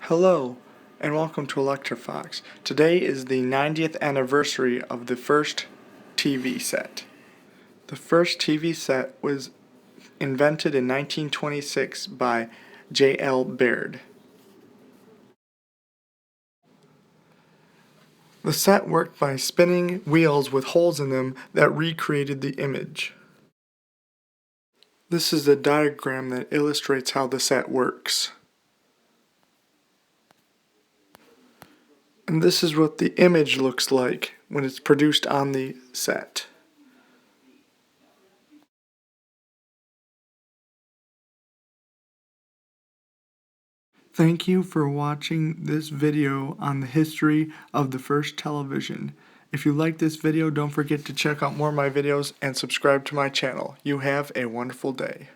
Hello, and welcome to Electrofox. Today is the 90th anniversary of the first TV set. The first TV set was invented in 1926 by J.L. Baird. The set worked by spinning wheels with holes in them that recreated the image. This is a diagram that illustrates how the set works. And this is what the image looks like when it's produced on the set. Thank you for watching this video on the history of the first television. If you like this video, don't forget to check out more of my videos and subscribe to my channel. You have a wonderful day.